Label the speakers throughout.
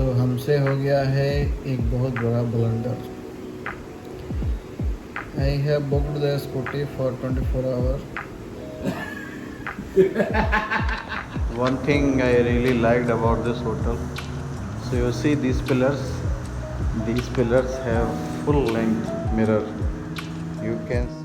Speaker 1: तो हमसे हो गया है एक बहुत बड़ा blunder. I have booked the scooty for 24 hour. One thing I really liked about this hotel, so you see these pillars have full length mirror, you can see।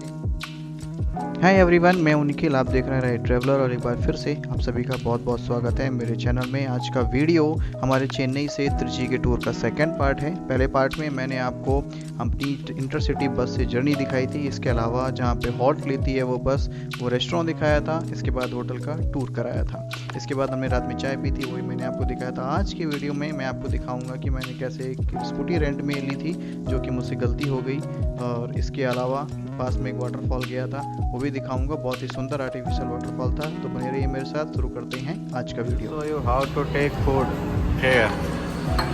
Speaker 1: Hi everyone, मैं हूं निखिल, आप देख रहे हैं ट्रैवलर और एक बार फिर से आप सभी का बहुत बहुत स्वागत है मेरे चैनल में। आज का वीडियो हमारे चेन्नई से त्रिची के टूर का सेकंड पार्ट है। पहले पार्ट में मैंने आपको अपनी इंटरसिटी बस से जर्नी दिखाई थी, इसके अलावा जहां पे हॉल्ट लेती है वो बस, वो रेस्टोरेंट दिखाया था, इसके बाद होटल का टूर कराया था, इसके बाद हमने रात में चाय पी थी, वही मैंने आपको दिखाया था। आज की वीडियो में मैं आपको दिखाऊंगा कि मैंने कैसे एक स्कूटी रेंट में ली थी, जो कि मुझसे गलती हो गई, और इसके अलावा पास में एक वाटरफॉल गया था, वो भी दिखाऊंगा। बहुत ही सुंदर आर्टिफिशियल वाटरफॉल था। तो बने रहिए मेरे साथ, शुरू करते हैं आज का video. So you how to take food here.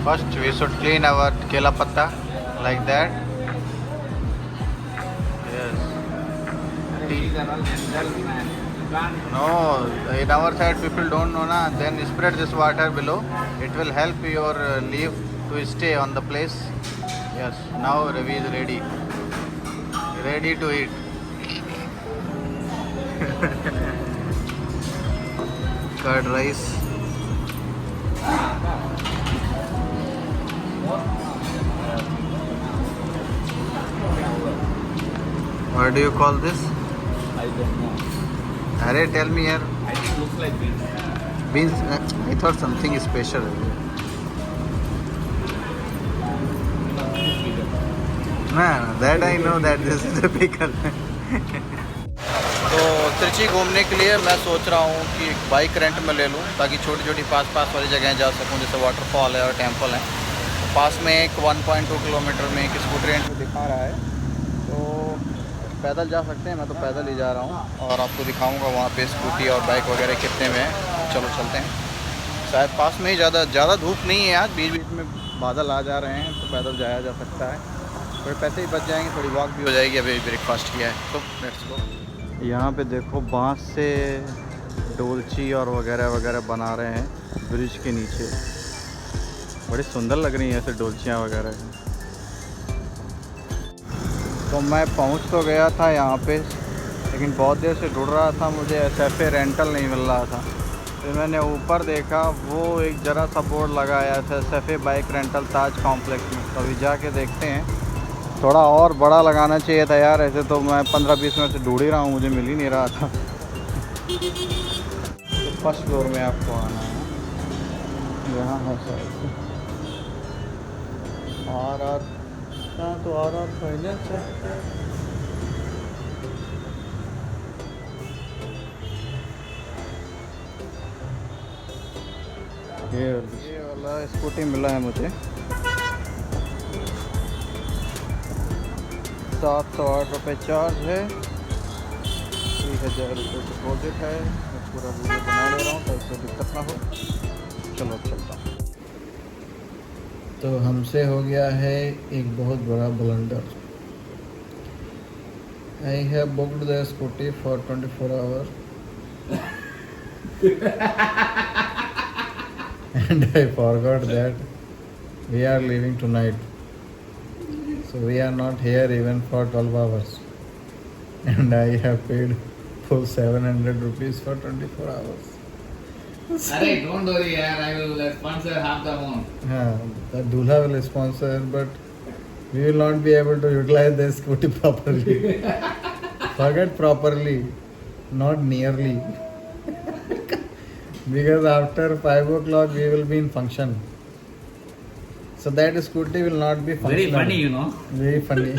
Speaker 1: First we should clean our kela patta like that. No, in our side people don't know na. Then spread this water below. It will help your leaf to stay on the place. Yes. Now Ravi is ready. Ready to eat. Curd rice. What do you call this?
Speaker 2: I don't know.
Speaker 1: Arey, tell me here.
Speaker 2: It looks like beans.
Speaker 1: Beans. I thought something special. Nah, that I know that this is a pickle. तो त्रिची घूमने के लिए मैं सोच रहा हूँ कि एक बाइक रेंट में ले लूँ, ताकि छोटी छोटी पास वाली जगह जा सकूँ, जैसे वाटरफॉल है और टेंपल है। तो पास में एक 1.2 किलोमीटर में एक स्कूटी रेंट दिखा रहा है, तो पैदल जा सकते हैं। मैं तो पैदल ही जा रहा हूँ और आपको दिखाऊँगा वहाँ पे स्कूटी और बाइक वगैरह कितने में है। चलो चलते हैं। शायद पास में ही ज़्यादा धूप नहीं है आज, बीच बीच में बादल आ जा रहे हैं, तो पैदल जाया जा सकता है। थोड़े पैसे ही बच जाएंगे, थोड़ी वॉक भी हो जाएगी। अभी ब्रेकफास्ट किया है, तो लेट्स गो। यहाँ पे देखो बांस से डोलची और वगैरह बना रहे हैं ब्रिज के नीचे। बड़ी सुंदर लग रही हैं ऐसे डोलचियाँ वगैरह। तो मैं पहुँच तो गया था यहाँ पे, लेकिन बहुत देर से ढूंढ रहा था, मुझे SFA रेंटल नहीं मिल रहा था। फिर मैंने ऊपर देखा, वो एक जरा सा बोर्ड लगाया था SFA बाइक रेंटल ताज कॉम्प्लेक्स में। तो अभी जाके देखते हैं। थोड़ा और बड़ा लगाना चाहिए था यार, ऐसे तो मैं 15-20 मिनट से ढूंढ ही रहा हूँ, मुझे मिल ही नहीं रहा था। तो फर्स्ट फ्लोर में आपको आना है, यहाँ है शायद RR। तो RR फाइनेंस है। ये वाला स्कूटी मिला है मुझे। 708 रुपये चार्ज है, 3000 रुपये डिपॉजिट है। मैं पूरा वीडियो बना ले रहा हूँ ताकि कोई दिक्कत ना हो। चलो चलता हूँ। तो हमसे हो गया है एक बहुत बड़ा blunder. I have booked the scooty for 24 hour and I forgot that we are leaving tonight. So we are not here even for 12 hours. And I have paid full 700 rupees for 24 hours.
Speaker 2: Alright, don't worry, yaar. I will sponsor half the amount.
Speaker 1: The Dulha will sponsor, but we will not be able to utilize the scooty properly. Forget properly, not nearly. Because after 5 o'clock we will be in function. So that scooty will not be functional.
Speaker 2: Very funny, you know.
Speaker 1: Very funny.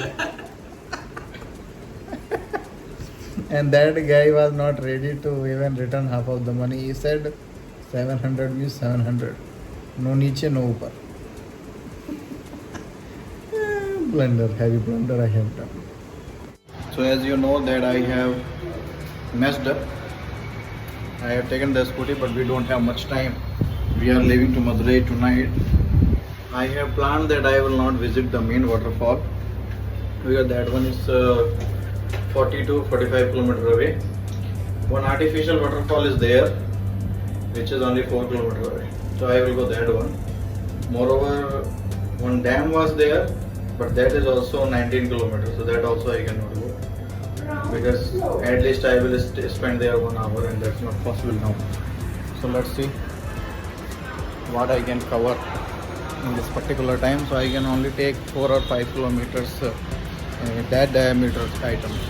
Speaker 1: And that guy was not ready to even return half of the money. He said 700 means 700. No niche, no upar. Blunder, heavy blunder I have done. So as you know that I have messed up. I have taken the scooty, but we don't have much time. We are leaving to Madurai tonight. I have planned that I will not visit the main waterfall, because that one is 40 to 45 kilometers away. One artificial waterfall is there, which is only 4 kilometers away. So I will go that one. Moreover, one dam was there, but that is also 19 kilometers, so that also I cannot go because at least I will spend there 1 hour, and that's not possible now. So let's see what I can cover in this particular time. So I can only take 4 or 5 kilometers that diameter items.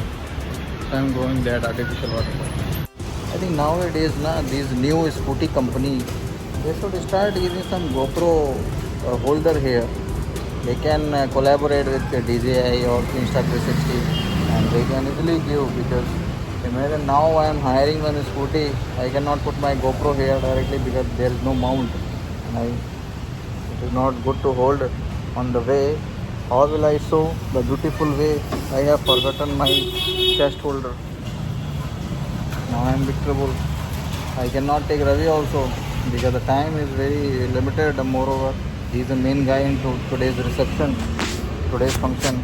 Speaker 1: So I'm going that artificial waterfall. I think nowadays these new scooty company, they should start giving some GoPro holder here. They can collaborate with DJI or Insta360, and they can easily give, because imagine now I am hiring one scooty, I cannot put my GoPro here directly because there is no mount. It is not good to hold on the way. How will I show the beautiful way? I have forgotten my chest holder. Now I am big trouble. I cannot take Ravi also because the time is very limited. Moreover, he is the main guy in today's reception, today's function.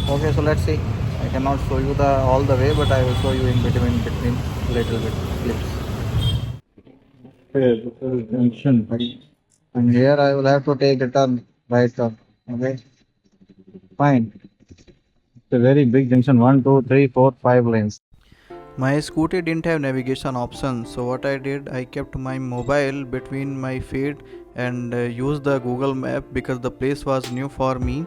Speaker 1: Okay, so let's see. I cannot show you all the way, but I will show you in between little bit clips. Okay, this is junction. And here I will have to take a turn, right turn. Okay, fine. It's a very big junction. 1, 2, 3, 4, 5 lanes. My scooty didn't have navigation option, so what I did, I kept my mobile between my feet and used the Google map because the place was new for me,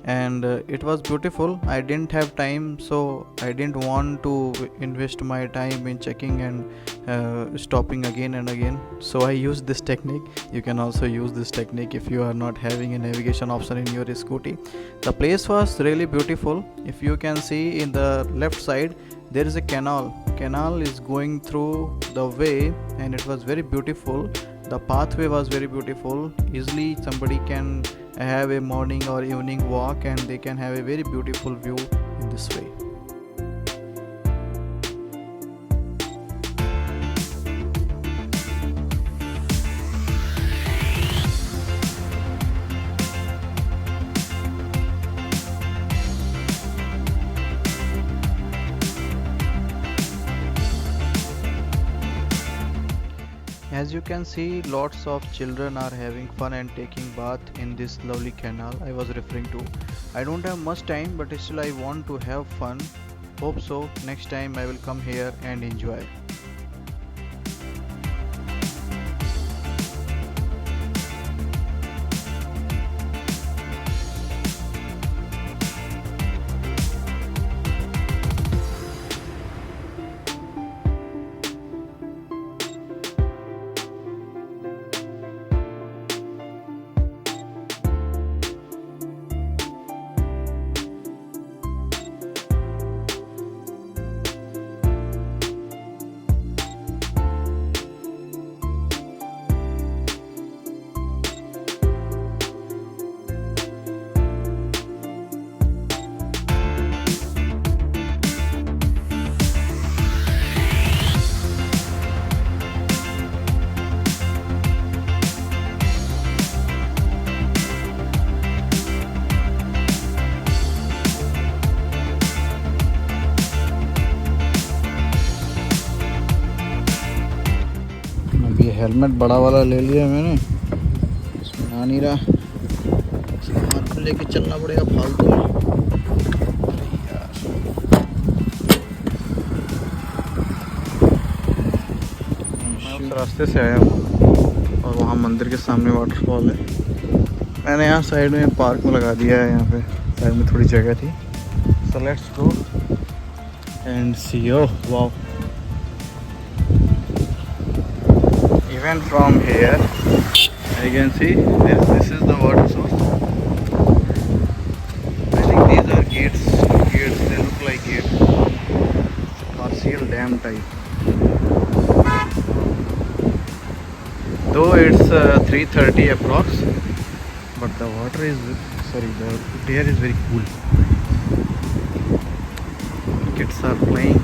Speaker 1: and it was beautiful. I didn't have time, so I didn't want to invest my time in checking and stopping again and again. So I used this technique. You can also use this technique if you are not having a navigation option in your scooty. The place was really beautiful. If you can see in the left side, there is a canal is going through the way, and it was very beautiful. The pathway was very beautiful. Easily somebody can have a morning or evening walk, and they can have a very beautiful view in this way. As you can see, lots of children are having fun and taking bath in this lovely canal I was referring to. I don't have much time, but still I want to have fun. Hope so next time I will come here and enjoy. ये helmet बड़ा वाला ले लिया मैंने, इसमें आ नहीं रहा, हाथ में लेके चलना पड़ेगा फालतू में। अरे यार, मैं उस रास्ते से आया हूँ और वहाँ मंदिर के सामने वाटरफॉल है। मैंने यहाँ साइड में पार्क में लगा दिया है, यहाँ पे साइड में थोड़ी जगह थी। So let's go and see. Oh wow, even from here I can see this is the water source. I think these are gates, they look like gates. It's a partial dam type, though it's 3:30 approx, but the water is the air is very cool. Kids are playing.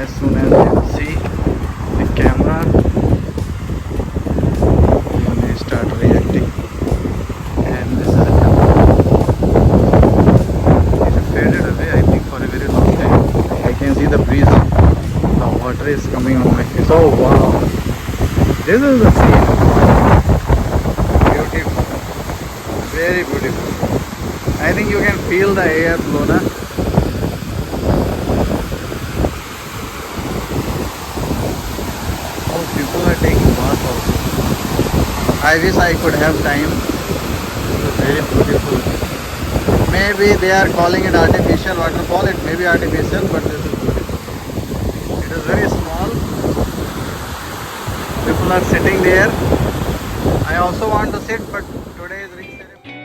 Speaker 1: As soon as you see the camera, you may start reacting. And this is a it faded away, I think, for a very long time. I can see the breeze. The water is coming on my face. Oh wow, this is the scene. Beautiful, very beautiful. I think you can feel the air flow, na? Oh, people are taking bath also. I wish I could have time. It's very beautiful. Maybe they are calling it artificial waterfall. It may be artificial, but this is beautiful. It is very small. People are sitting there. I also want to sit, but today is ring ceremony.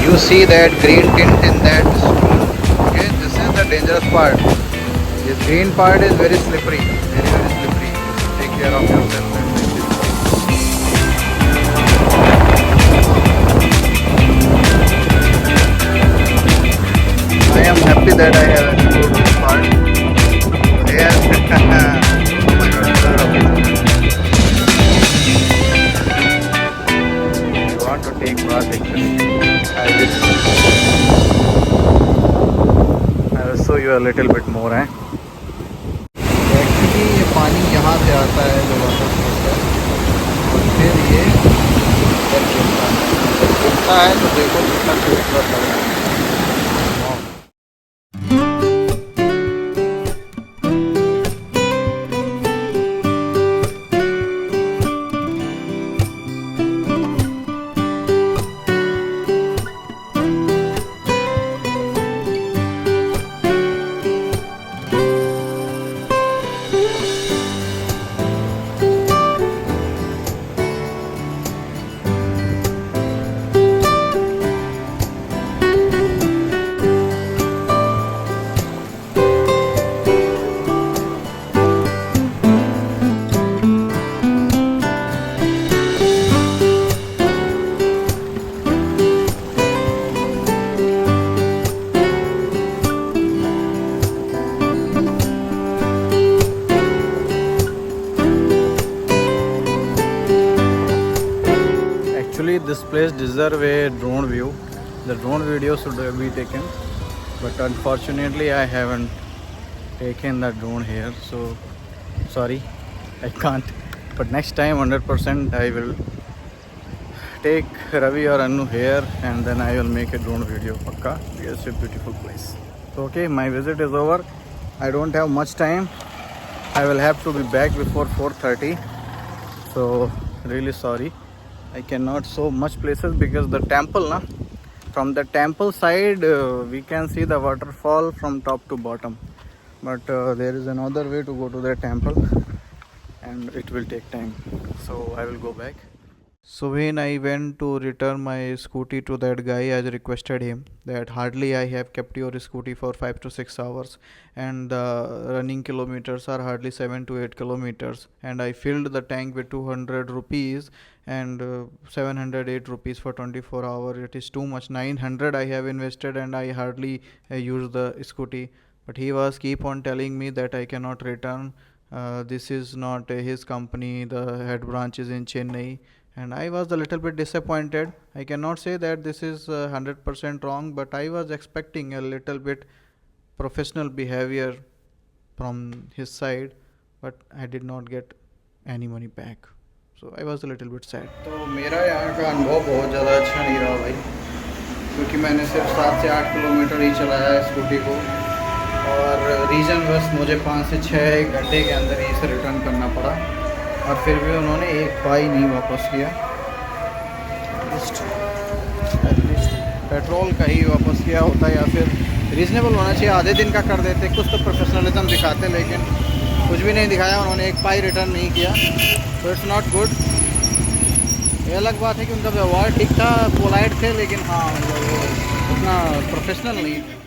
Speaker 1: You see that green tint in that stone. Okay, this is the dangerous part. This green part is very slippery, very slippery. Take care of yourself and take this. I am happy that I have explored this part. Yes. Oh my God, I want to take bath actually. I will show you a little bit more. Actually ये पानी यहाँ से आता है जो waterfall है और फिर ये इधर गिरता है। जब गिरता है तो देखो कितना खूबसूरत लग रहा है। This place deserves a drone view. The drone video should be taken, but unfortunately I haven't taken the drone here, so sorry, I can't. But next time 100% I will take Ravi or Anu here and then I will make a drone video. Pakka. It's a beautiful place. So okay, my visit is over. I don't have much time. I will have to be back before 4:30. So really sorry. I cannot show much places because the temple, na, from the temple side we can see the waterfall from top to bottom, but there is another way to go to the temple and it will take time, so I will go back. So when I went to return my scooty to that guy, I requested him that hardly I have kept your scooty for 5 to 6 hours and the running kilometers are hardly 7 to 8 kilometers and I filled the tank with 200 rupees and 708 rupees for 24 hours. It is too much. 900 I have invested and I hardly use the scooty. But he was keep on telling me that I cannot return. This is not his company. The head branch is in Chennai. And I was a little bit disappointed. I cannot say that this is 100% wrong, but I was expecting a little bit professional behavior from his side, but I did not get any money back. So I was a little bit sad. तो मेरा यहाँ का अनुभव बहुत ज़्यादा अच्छा नहीं रहा भाई, क्योंकि मैंने सिर्फ 7 से 8 किलोमीटर ही चलाया है स्कूटी को और रीज़न बस मुझे 5 से 6 घंटे के अंदर ही इसे रिटर्न करना पड़ा और फिर भी उन्होंने एक पाई नहीं वापस किया। एटलीस्ट पेट्रोल का ही वापस किया होता या फिर रीज़नेबल होना चाहिए, आधे दिन का कर देते, कुछ तो प्रोफेशनलिज्म दिखाते, लेकिन कुछ भी नहीं दिखाया उन्होंने, एक पाई रिटर्न नहीं किया। तो इट्स नॉट गुड। ये अलग बात है कि उनका व्यवहार ठीक था, पोलाइट थे, लेकिन हाँ मतलब वो उतना प्रोफेशनल नहीं।